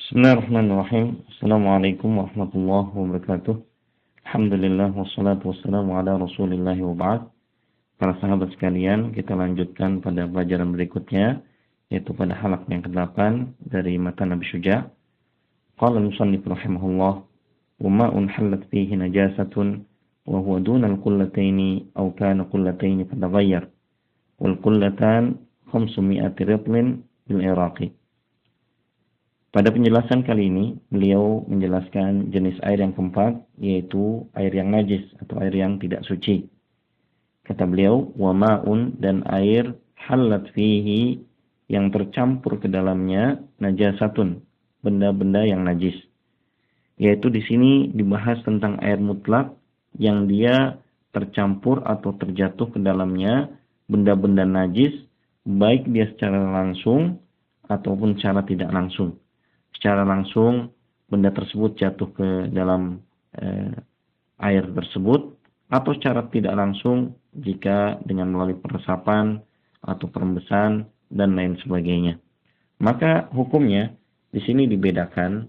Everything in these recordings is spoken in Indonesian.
Bismillahirrahmanirrahim. Assalamualaikum warahmatullahi wabarakatuh. Alhamdulillah wassalatu wassalamu ala Rasulillah wa ba'd. Para sahabat sekalian, kita lanjutkan pada pelajaran berikutnya, yaitu pada halaq yang ke-8 dari matan Nabi Syuja'. Qala al-musannif rahimahullah, wa ma'un hallat fihi najasatun wa huwa duna al-qullataini aw kana qullataini fataghayyar. Wal qullatan 500 ritlin bil Iraqi. Pada penjelasan kali ini, beliau menjelaskan jenis air yang keempat, yaitu air yang najis atau air yang tidak suci. Kata beliau, wa ma'un, dan air halat fihi, yang tercampur ke dalamnya najasatun, benda-benda yang najis. Yaitu di sini dibahas tentang air mutlak yang dia tercampur atau terjatuh ke dalamnya benda-benda najis, baik dia secara langsung ataupun secara tidak langsung. Secara langsung benda tersebut jatuh ke dalam air tersebut, atau secara tidak langsung jika dengan melalui peresapan atau perembesan dan lain sebagainya. Maka hukumnya di sini dibedakan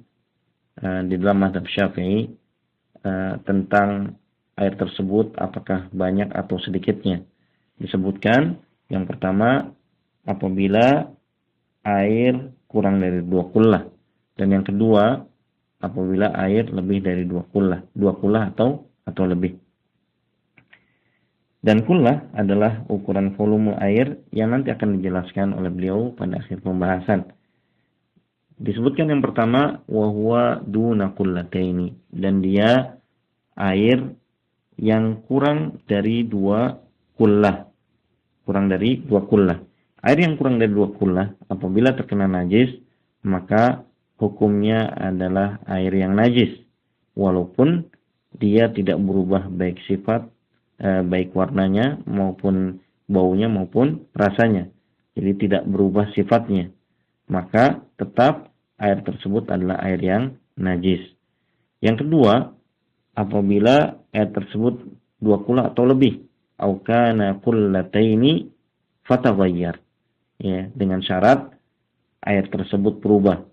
di dalam mazhab Syafi'i tentang air tersebut apakah banyak atau sedikitnya. Disebutkan yang pertama apabila air kurang dari 2 kullah. Dan yang kedua, apabila air lebih dari 2 kullah atau lebih. Dan kullah adalah ukuran volume air yang nanti akan dijelaskan oleh beliau pada akhir pembahasan. Disebutkan yang pertama, wa huwa duna qullataini, dan dia air yang kurang dari 2 kullah. Kurang dari 2 kullah. Air yang kurang dari 2 kullah apabila terkena najis, maka hukumnya adalah air yang najis, walaupun dia tidak berubah baik sifat, baik warnanya maupun baunya maupun rasanya. Jadi tidak berubah sifatnya. Maka tetap air tersebut adalah air yang najis. Yang kedua, apabila air tersebut 2 kullah atau lebih, au kana qullataini fataghayyar. Ya, dengan syarat air tersebut berubah.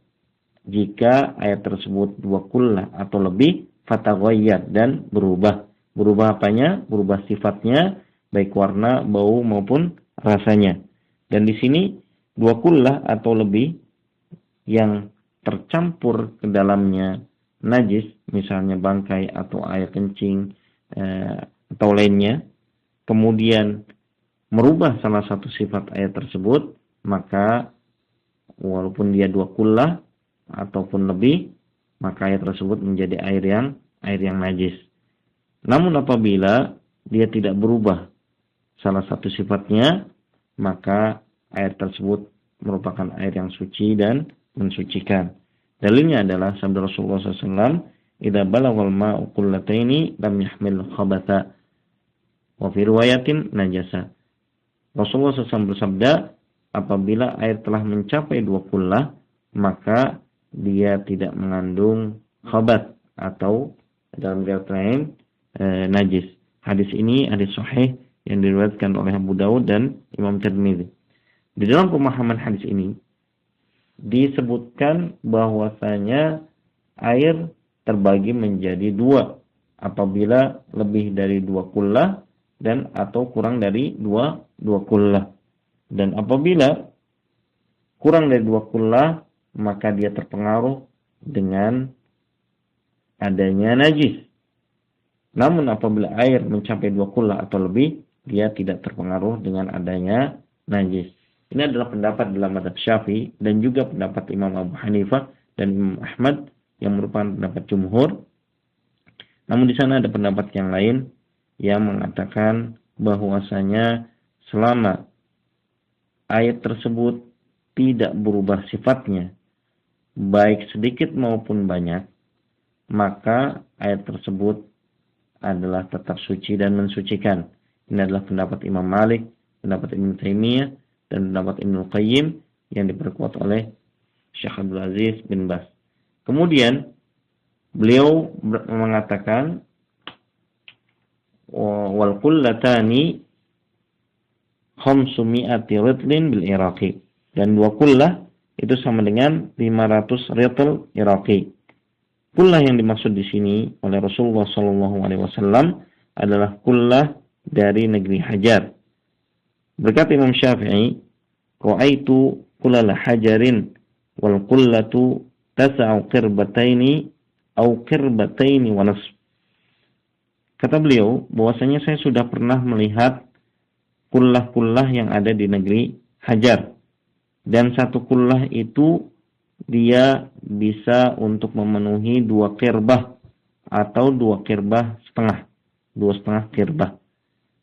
Jika air tersebut 2 kullah atau lebih, fataghayyar, dan berubah. Berubah apanya? Berubah sifatnya, baik warna, bau maupun rasanya. Dan di sini 2 kullah atau lebih yang tercampur ke dalamnya najis, misalnya bangkai atau air kencing atau lainnya, kemudian merubah salah satu sifat air tersebut, maka walaupun dia 2 kullah ataupun lebih, maka air tersebut menjadi air yang najis. Namun apabila dia tidak berubah salah satu sifatnya, maka air tersebut merupakan air yang suci dan mensucikan. Dalilnya adalah sabda Rasulullah SAW, "Idza balaghal ma'u qullataini lam yahmil khabatha." Wa fi riwayatin najasa. Rasulullah SAW bersabda, apabila air telah mencapai 2 kullah, maka dia tidak mengandung khabath atau dalam riwayat lain najis. Hadis ini hadis sahih yang diriwayatkan oleh Abu Dawud dan Imam Tirmidzi. Di dalam pemahaman hadis ini disebutkan bahwasanya air terbagi menjadi 2 apabila lebih dari 2 kullah dan atau kurang dari 2 kullah. Dan apabila kurang dari 2 kullah, maka dia terpengaruh dengan adanya najis. Namun apabila air mencapai 2 kullah atau lebih, dia tidak terpengaruh dengan adanya najis. Ini adalah pendapat dalam mazhab Syafi'i dan juga pendapat Imam Abu Hanifah dan Imam Ahmad yang merupakan pendapat jumhur. Namun di sana ada pendapat yang lain yang mengatakan bahwasanya selama air tersebut tidak berubah sifatnya, baik sedikit maupun banyak, maka air tersebut adalah tetap suci dan mensucikan. Ini adalah pendapat Imam Malik, pendapat Ibnu Taimiyah, dan pendapat Ibnu Qayyim yang diperkuat oleh Syekh Abdul Aziz bin Baz. Kemudian beliau mengatakan wal qullatani 500 ritlin bil Iraqi, dan 2 kullah itu sama dengan 500 rital Iraqi. Kullah yang dimaksud di sini oleh Rasulullah SAW adalah kullah dari negeri Hajar. Berkata Imam Syafi'i, "Ra'aitu kullal hajarin wal kullatu tas'u qirbataini au qirbataini wa nasf." Kata beliau, bahwasanya saya sudah pernah melihat kullah-kullah yang ada di negeri Hajar. Dan satu kullah itu dia bisa untuk memenuhi 2 qirbah atau 2 qirbah setengah. 2,5 qirbah.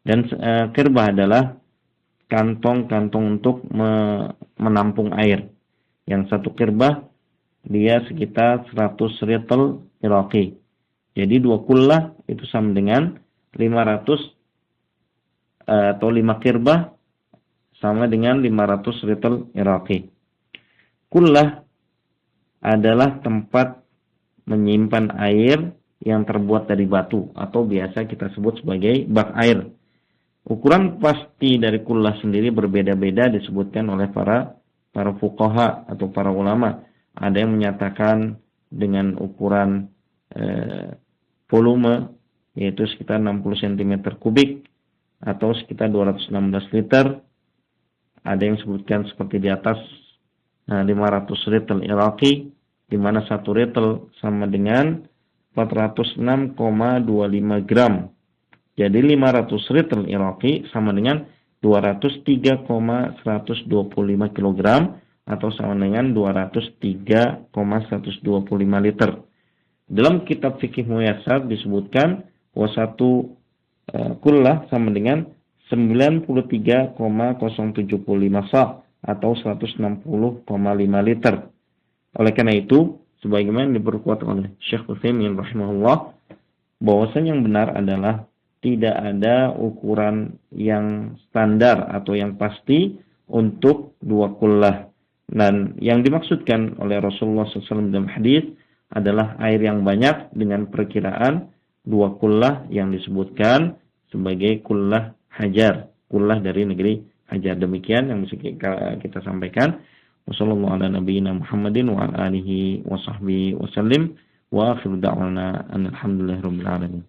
Dan qirbah adalah kantong-kantong untuk menampung air. Yang satu qirbah dia sekitar 100 rital Iraqi. Jadi 2 kullah itu sama dengan 500 atau 5 qirbah sama dengan 500 rital Iraqi. Kullah adalah tempat menyimpan air yang terbuat dari batu atau biasa kita sebut sebagai bak air. Ukuran pasti dari kullah sendiri berbeda-beda disebutkan oleh para fuqaha atau para ulama. Ada yang menyatakan dengan ukuran volume yaitu sekitar 60 cm kubik atau sekitar 216 liter. Ada yang sebutkan seperti di atas 500 rital Iraqi, di mana 1 rital sama dengan 406,25 gram. Jadi 500 rital Iraqi sama dengan 203,125 kg atau sama dengan 203,125 liter. Dalam kitab fikih Muyassar disebutkan bahwa satu kullah sama dengan 93,075 sa' atau 160,5 liter. Oleh karena itu, sebagaimana diperkuat oleh Syekh Utsaimin rahimahullah, bahwasanya yang benar adalah tidak ada ukuran yang standar atau yang pasti untuk 2 kullah. Dan yang dimaksudkan oleh Rasulullah SAW dalam hadis adalah air yang banyak dengan perkiraan 2 kullah yang disebutkan sebagai kullah Hajar, kullah dari negeri Hajar. Demikian yang bisa kita sampaikan. Wassalamualaikum warahmatullahi wabarakatuh wa alihi wa sahbihi wa sallim wa akhiru da'wana alhamdulillahirabbil alamin.